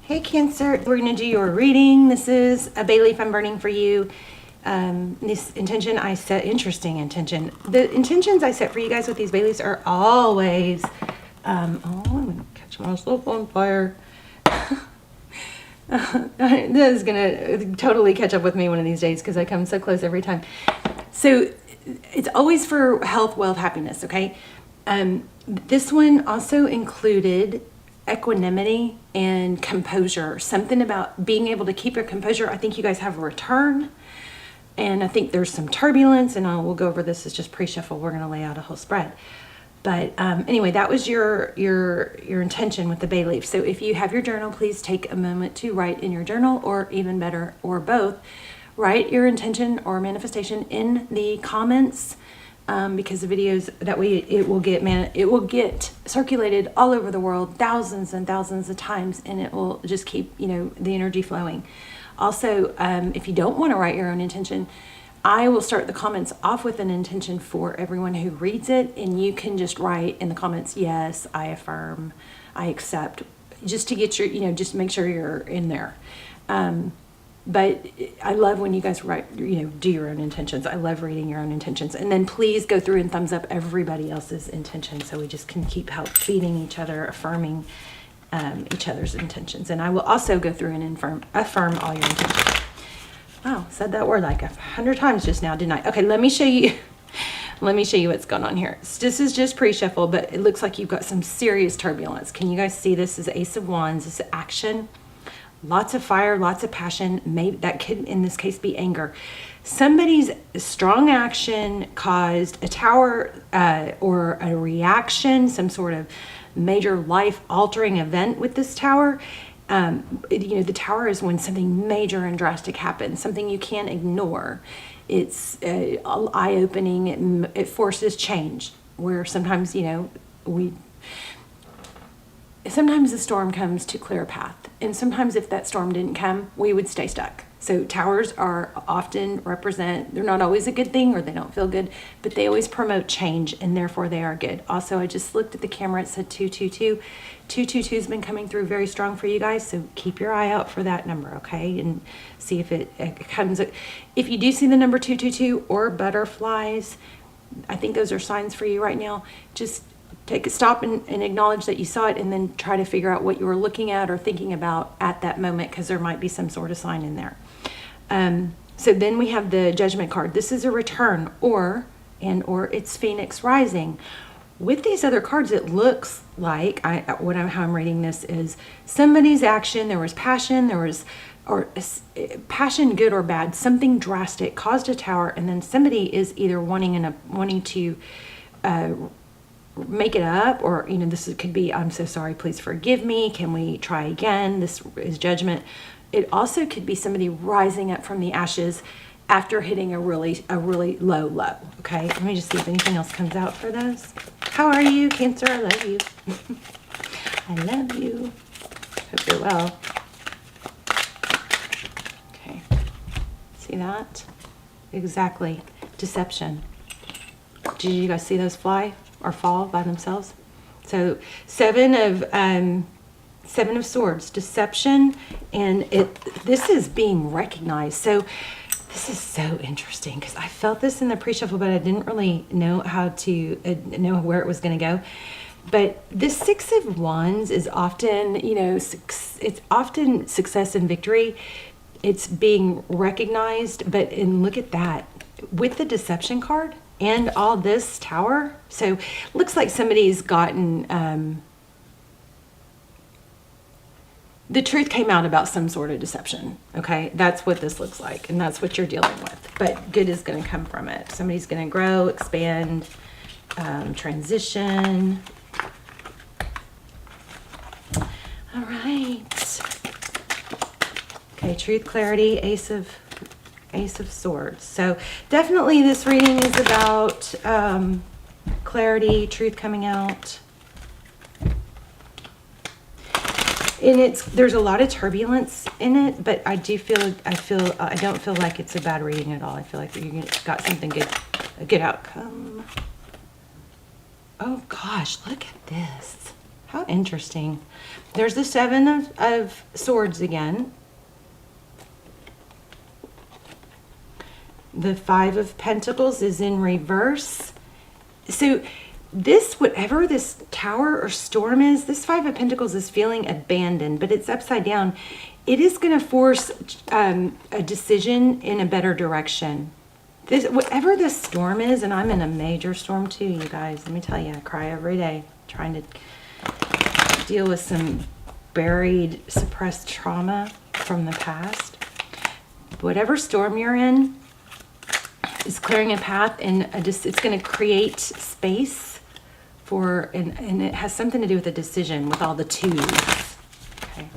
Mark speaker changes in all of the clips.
Speaker 1: Hey Cancer, we're going to do your reading. This is a bay leaf I'm burning for you. This intention I set, interesting intention. The intentions I set for you guys with these bay leaves are always, I'm going to catch myself on fire. This is going to totally catch up with me one of these days because I come so close every time. So it's always for health, wealth, happiness, okay? This one also included equanimity and composure, something about being able to keep your composure. I think you guys have a return, and I think there's some turbulence, and we'll go over this. It's just pre-shuffle. We're going to lay out a whole spread. But anyway, that was your intention with the bay leaf. So if you have your journal, please take a moment to write in your journal, or even better, or both, write your intention or manifestation in the comments. Because the videos that it will get circulated all over the world thousands and thousands of times, and it will just keep the energy flowing. Also, if you don't want to write your own intention, I will start the comments off with an intention for everyone who reads it, and you can just write in the comments, yes, I affirm, I accept, just to get your just make sure you're in there. But I love when you guys write, do your own intentions. I love reading your own intentions. And then please go through and thumbs up everybody else's intentions so we just can keep feeding each other, affirming each other's intentions. And I will also go through and affirm all your intentions. Wow, said that word like 100 times just now, didn't I? Okay, let me show you. Let me show you what's going on here. This is just pre-shuffle, but it looks like you've got some serious turbulence. Can you guys see this is Ace of Wands? This is action. Lots of fire, lots of passion. Maybe that could, in this case, be anger. Somebody's strong action caused a tower or a reaction, some sort of major life-altering event with this tower. The tower is when something major and drastic happens, something you can't ignore. It's eye-opening. It forces change. Where sometimes, sometimes the storm comes to clear a path. And sometimes if that storm didn't come, we would stay stuck. So towers are often they're not always a good thing, or they don't feel good, but they always promote change, and therefore they are good. Also, I just looked at the camera. It said 222. 222 has been coming through very strong for you guys, so keep your eye out for that number, okay? And see if it comes. If you do see the number 222 or butterflies, I think those are signs for you right now. Just take a stop and acknowledge that you saw it, and then try to figure out what you were looking at or thinking about at that moment, because there might be some sort of sign in there. So then we have the Judgment card. This is a return, or it's Phoenix rising. With these other cards, it looks like how I'm reading this is somebody's action. There was passion. Passion, good or bad. Something drastic caused a tower, and then somebody is either wanting to make it up, or could be, I'm so sorry, please forgive me, can we try again? This is Judgment. It also could be somebody rising up from the ashes after hitting a really low. Okay, let me just see if anything else comes out for this. How are you, Cancer? I love you. I love you. Hope you're well. Okay, see that? Exactly. Deception. Did you guys see those fly or fall by themselves? So Seven of Swords, deception, and this is being recognized. So this is so interesting, because I felt this in the pre-shuffle, but I didn't really know how to know where it was going to go. But the Six of Wands is often, it's often success and victory. It's being recognized, and look at that with the deception card and all this tower. So looks like somebody's gotten the truth came out about some sort of deception. Okay, that's what this looks like, and that's what you're dealing with. But good is going to come from it. Somebody's going to grow, expand, transition. All right. Okay, truth, clarity, Ace of Swords. So definitely this reading is about clarity, truth coming out. And there's a lot of turbulence in it, but I don't feel like it's a bad reading at all. I feel like you got something good, a good outcome. Oh gosh, look at this. How interesting. There's the Seven of Swords again. The Five of Pentacles is in reverse. So this, whatever this tower or storm is, this Five of Pentacles is feeling abandoned, but it's upside down. It is going to force a decision in a better direction. This, whatever this storm is, and I'm in a major storm too, you guys. Let me tell you, I cry every day trying to deal with some buried, suppressed trauma from the past. Whatever storm you're in is clearing a path, and it's going to create space for, and it has something to do with a decision with all the twos. Okay.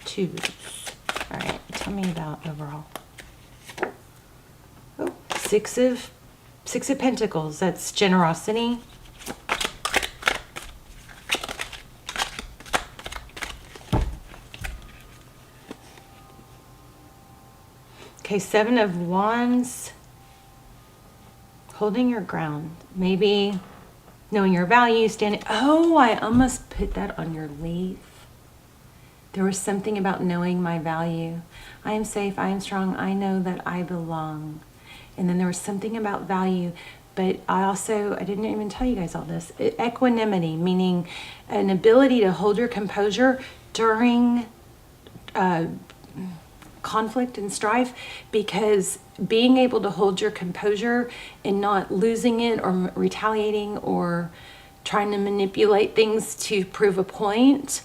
Speaker 1: Twos. All right, tell me about overall. Oh, Six of Pentacles. That's generosity. Okay, Seven of Wands. Holding your ground. Maybe knowing your value, standing. Oh, I almost put that on your leaf. There was something about knowing my value. I am safe, I am strong, I know that I belong. And then there was something about value, but I didn't even tell you guys all this. Equanimity, meaning an ability to hold your composure during conflict and strife, because being able to hold your composure and not losing it or retaliating or trying to manipulate things to prove a point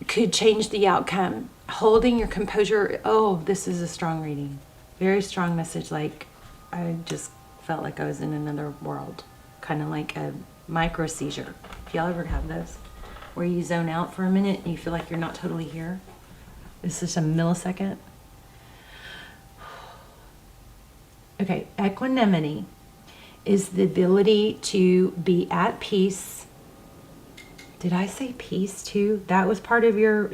Speaker 1: could change the outcome. Holding your composure, oh, this is a strong reading. Very strong message. Like, I just felt like I was in another world. Kind of like a micro seizure. If y'all ever have those, where you zone out for a minute and you feel like you're not totally here. It's just a millisecond. Okay, equanimity is the ability to be at peace. Did I say peace too? That was part of your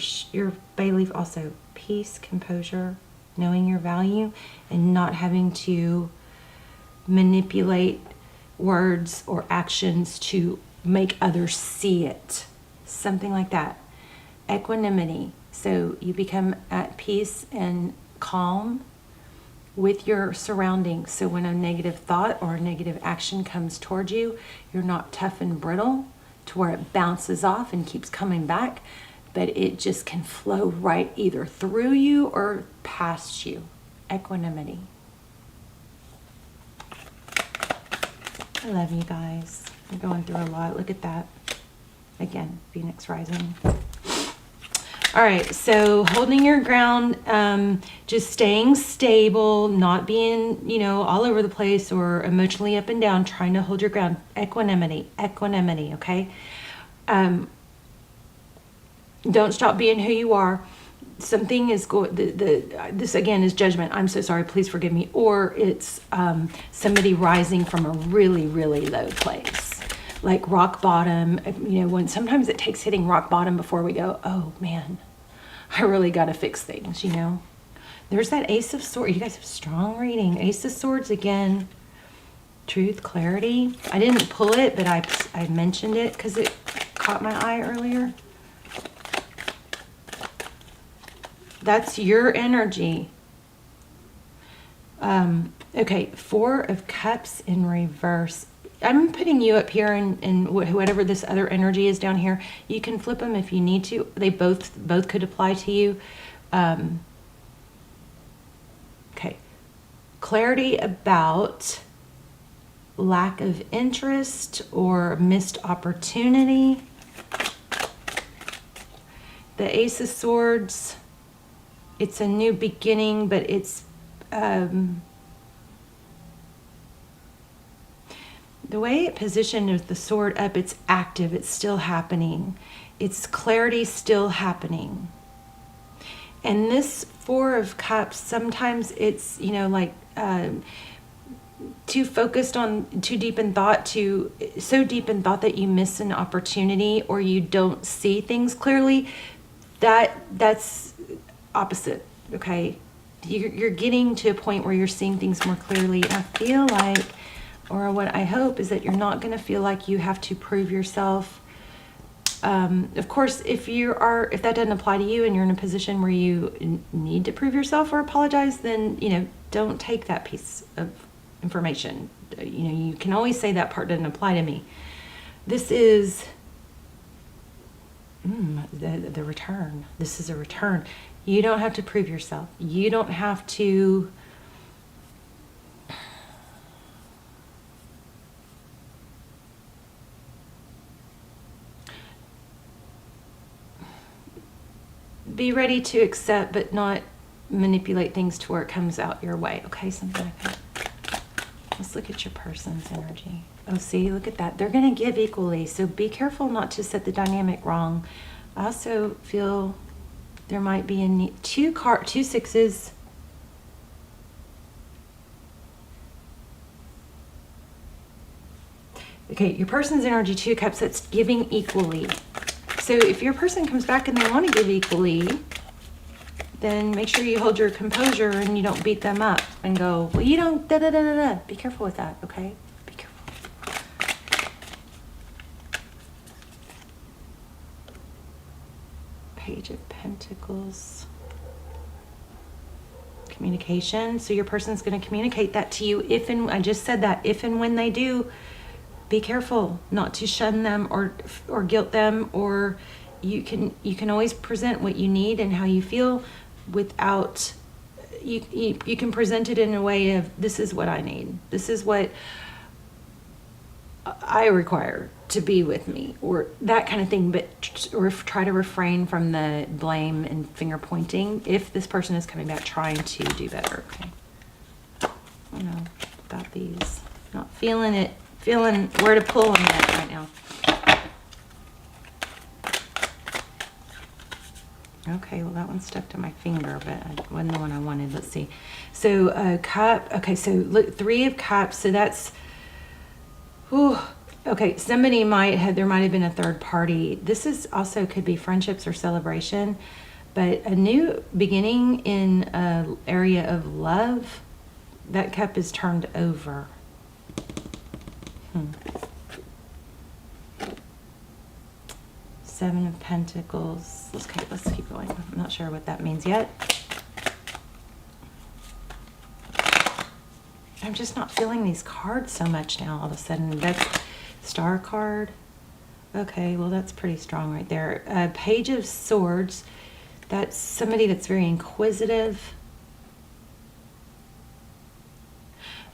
Speaker 1: bay leaf also. Peace, composure, knowing your value, and not having to manipulate words or actions to make others see it. Something like that. Equanimity. So you become at peace and calm with your surroundings. So when a negative thought or a negative action comes towards you, you're not tough and brittle to where it bounces off and keeps coming back, but it just can flow right either through you or past you. Equanimity. I love you guys. I'm going through a lot. Look at that. Again, Phoenix rising. All right, so holding your ground, just staying stable, not being, all over the place or emotionally up and down, trying to hold your ground. Equanimity, okay? Don't stop being who you are. Something is this again is judgment. I'm so sorry, please forgive me. Or it's somebody rising from a really, really low place. Like rock bottom, when sometimes it takes hitting rock bottom before we go, oh man, I really got to fix things, There's that Ace of Swords. You guys have strong reading. Ace of Swords again. Truth, clarity. I didn't pull it, but I mentioned it because it caught my eye earlier. That's your energy. Okay, Four of Cups in reverse. I'm putting you up here, and whatever this other energy is down here, you can flip them if you need to. They both could apply to you. Okay. Clarity about lack of interest or missed opportunity. The Ace of Swords, it's a new beginning, but it's the way it positioned with the sword up, it's active, it's still happening. It's clarity still happening. And this Four of Cups, sometimes it's, too focused on, too deep in thought, so deep in thought that you miss an opportunity or you don't see things clearly. That's opposite, okay? You're getting to a point where you're seeing things more clearly. I feel like or what I hope is that you're not going to feel like you have to prove yourself. Of course, if that doesn't apply to you and you're in a position where you need to prove yourself or apologize, then, don't take that piece of information. You can always say that part doesn't apply to me. This is the return. This is a return. You don't have to prove yourself. You don't have to be ready to accept, but not manipulate things to where it comes out your way. Okay, something like that. Let's look at your person's energy. Oh, see, look at that. They're going to give equally, so be careful not to set the dynamic wrong. I also feel there might be a two sixes. Okay, your person's energy, 2 cups, that's giving equally. So if your person comes back and they want to give equally, then make sure you hold your composure and you don't beat them up and go, well, you don't, da-da-da-da-da. Be careful with that, okay? Be careful. Page of Pentacles. Communication. So your person's going to communicate that to you I just said that, if and when they do. Be careful not to shun them or guilt them, or you can always present what you need and how you feel without, you can present it in a way of, this is what I need. This is what I require to be with me, or that kind of thing, but or try to refrain from the blame and finger pointing if this person is coming back trying to do better. Okay. I don't know about these. Not feeling it. Feeling where to pull on that right now. Okay, well that one stuck to my finger, but it wasn't the one I wanted. Let's see. So cup. Okay, so look, 3 of cups. So that's. Whew, okay, there might have been a third party. This is also could be friendships or celebration, but a new beginning in an area of love. That cup is turned over. 7 of Pentacles. Let's keep going. I'm not sure what that means yet. I'm just not feeling these cards so much now all of a sudden. That's Star card. Okay, well that's pretty strong right there. Page of Swords. That's somebody that's very inquisitive.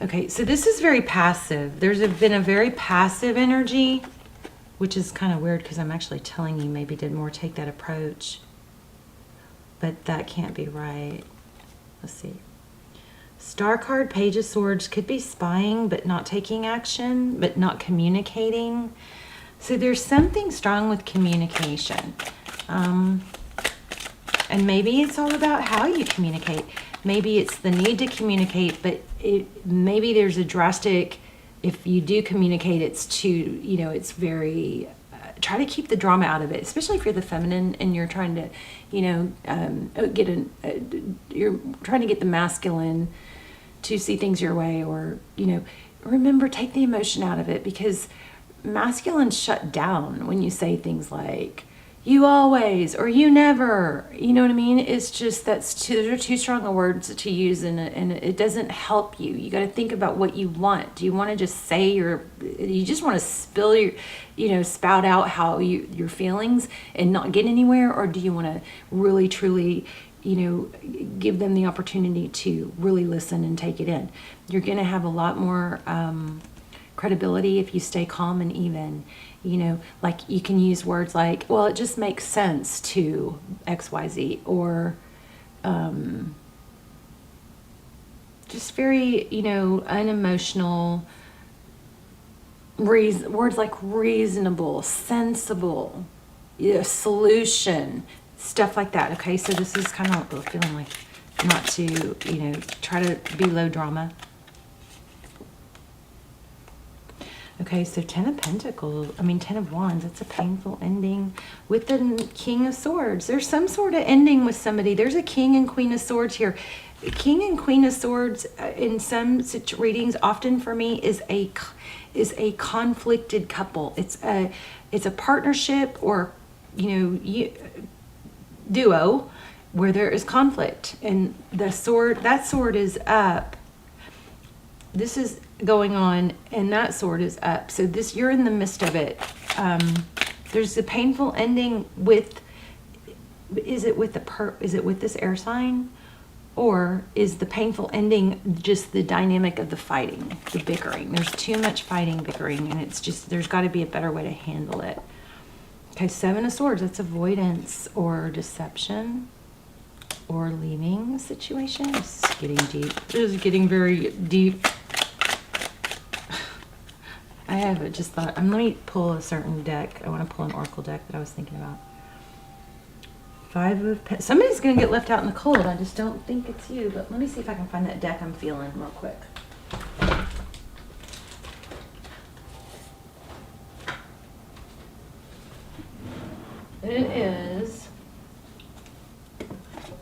Speaker 1: Okay, so this is very passive. There's been a very passive energy, which is kind of weird because I'm actually telling you maybe did more take that approach. But that can't be right. Let's see. Star card, Page of Swords, could be spying but not taking action, but not communicating. So there's something strong with communication. And maybe it's all about how you communicate. Maybe it's the need to communicate, but maybe there's a drastic, if you do communicate, it's it's very, try to keep the drama out of it, especially if you're the feminine and you're trying to, you're trying to get the masculine to see things your way, or, remember, take the emotion out of it, because masculines shut down when you say things like, you always, or you never, you know what I mean? It's just, those are too strong of words to use, and it doesn't help you. You got to think about what you want. Do you want to just say you just want to spill spout out how your feelings and not get anywhere? Or do you want to really, truly, give them the opportunity to really listen and take it in? You're going to have a lot more credibility if you stay calm and even. Like you can use words like, well, it just makes sense to XYZ, or just very, unemotional, words like reasonable, sensible, solution, stuff like that. Okay, so this is kind of feeling like not to, try to be low drama. Okay, so 10 of Pentacles, 10 of Wands, that's a painful ending with the King of Swords. There's some sort of ending with somebody. There's a King and Queen of Swords here. King and Queen of Swords in some readings, often for me, is a conflicted couple. It's a partnership, or duo, where there is conflict, and that sword is up. This is going on, and that sword is up. So you're in the midst of it. There's a painful ending with. Is it with this air sign? Or is the painful ending just the dynamic of the fighting, the bickering? There's too much fighting, bickering, and it's just, there's got to be a better way to handle it. Okay, Seven of Swords, that's avoidance or deception or leaving a situation. It's getting deep. This is getting very deep. I have just thought, let me pull a certain deck. I want to pull an oracle deck that I was thinking about. Five of Pentacles. Somebody's going to get left out in the cold. I just don't think it's you. But let me see if I can find that deck I'm feeling real quick. It is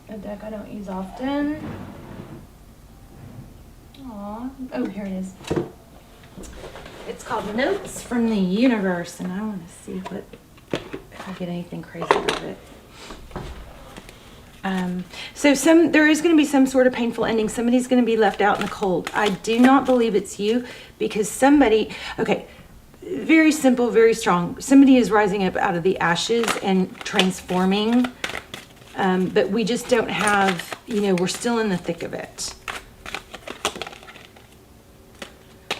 Speaker 1: a deck I don't use often. Aww. Oh, here it is. It's called Notes from the Universe. And I want to see if I get anything crazy out of it. So there is going to be some sort of painful ending. Somebody's going to be left out in the cold. I do not believe it's you, because okay, very simple, very strong. Somebody is rising up out of the ashes and transforming, but we just don't have, we're still in the thick of it.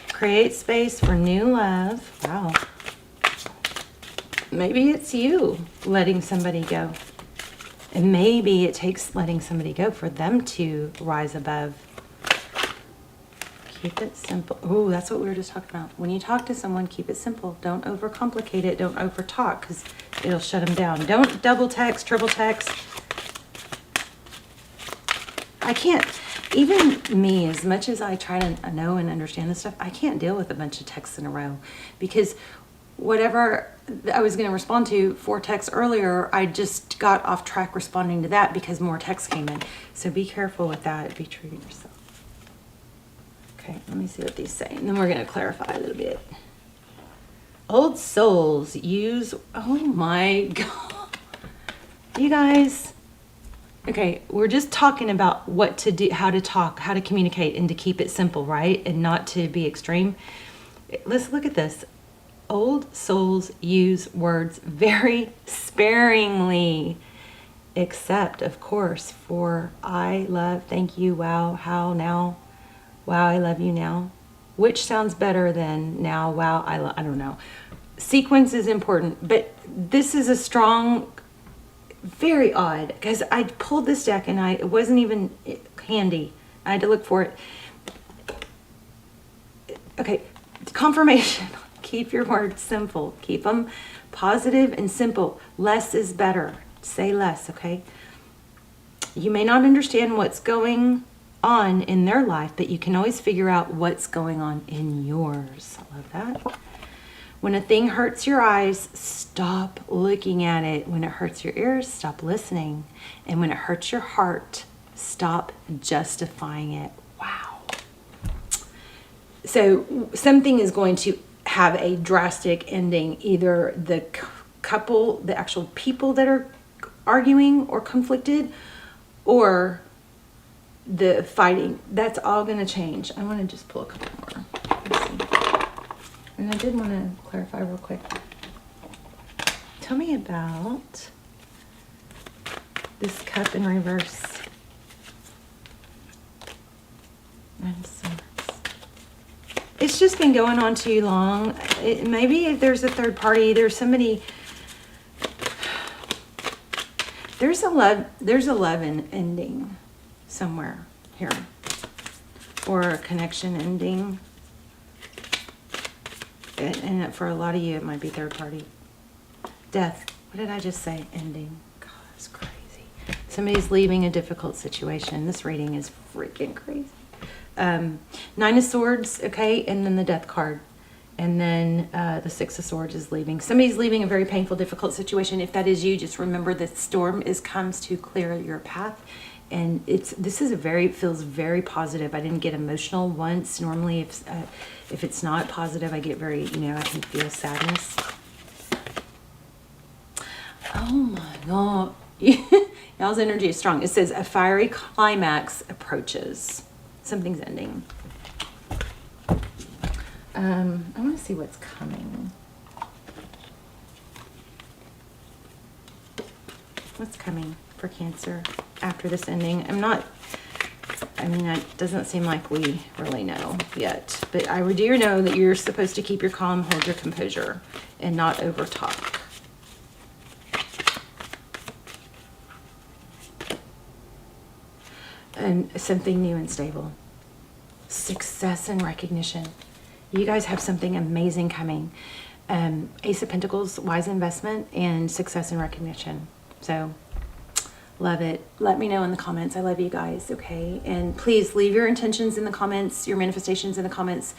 Speaker 1: Create space for new love. Wow. Maybe it's you letting somebody go. And maybe it takes letting somebody go for them to rise above. Keep it simple. Oh, that's what we were just talking about. When you talk to someone, keep it simple. Don't overcomplicate it. Don't overtalk, because it'll shut them down. Don't double text, triple text. I can't, even me, as much as I try to know and understand this stuff, I can't deal with a bunch of texts in a row, because whatever I was going to respond to 4 texts earlier, I just got off track responding to that because more texts came in. So be careful with that. Be true to yourself. Okay, let me see what these say, and then we're going to clarify a little bit. Old souls use, oh my God. You guys, okay, we're just talking about what to do, how to talk, how to communicate, and to keep it simple, right? And not to be extreme. Let's look at this. Old souls use words very sparingly, except, of course, for I love, thank you, wow, how, now, wow, I love you now. Which sounds better than now, wow, I don't know. Sequence is important, but this is a strong, very odd, because I pulled this deck and it wasn't even handy. I had to look for it. Okay, confirmation. Keep your words simple. Keep them positive and simple. Less is better. Say less, okay? You may not understand what's going on in their life, but you can always figure out what's going on in yours. I love that. When a thing hurts your eyes, stop looking at it. When it hurts your ears, stop listening. And when it hurts your heart, stop justifying it. Wow. So something is going to have a drastic ending. Either the couple, the actual people that are arguing or conflicted, or the fighting. That's all going to change. I want to just pull a couple more. Let's see. And I did want to clarify real quick. Tell me about this cup in reverse. And swords. It's just been going on too long. Maybe if there's a third party, there's somebody. There's a love ending somewhere here, or a connection ending. And for a lot of you, it might be third party. Death. What did I just say? Ending. God, that's crazy. Somebody's leaving a difficult situation. This reading is freaking crazy. 9 of Swords, okay, and then the Death card. And then the 6 of Swords is leaving. Somebody's leaving a very painful, difficult situation. If that is you, just remember that storm comes to clear your path. And feels very positive. I didn't get emotional once. Normally, if it's not positive, I get very, I can feel sadness. Oh my God. Y'all's energy is strong. It says a fiery climax approaches. Something's ending. I want to see what's coming. What's coming for Cancer after this ending? It doesn't seem like we really know yet. But I do know that you're supposed to keep your calm, hold your composure, and not over talk. And something new and stable. Success and recognition. You guys have something amazing coming. Ace of Pentacles, wise investment, and success and recognition. So, love it. Let me know in the comments. I love you guys, okay? And please leave your intentions in the comments, your manifestations in the comments,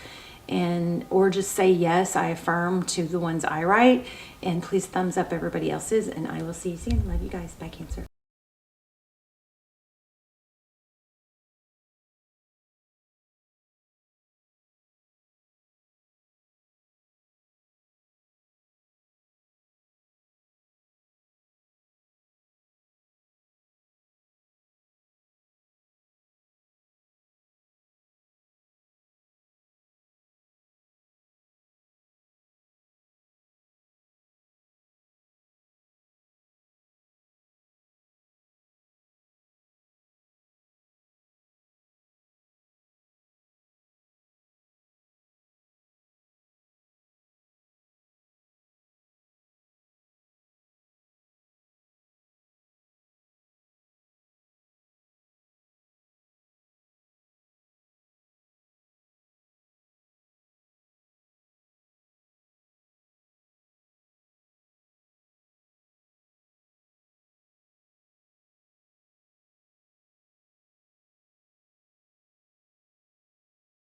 Speaker 1: or just say yes, I affirm to the ones I write. And please thumbs up everybody else's, and I will see you soon. Love you guys. Bye, Cancer.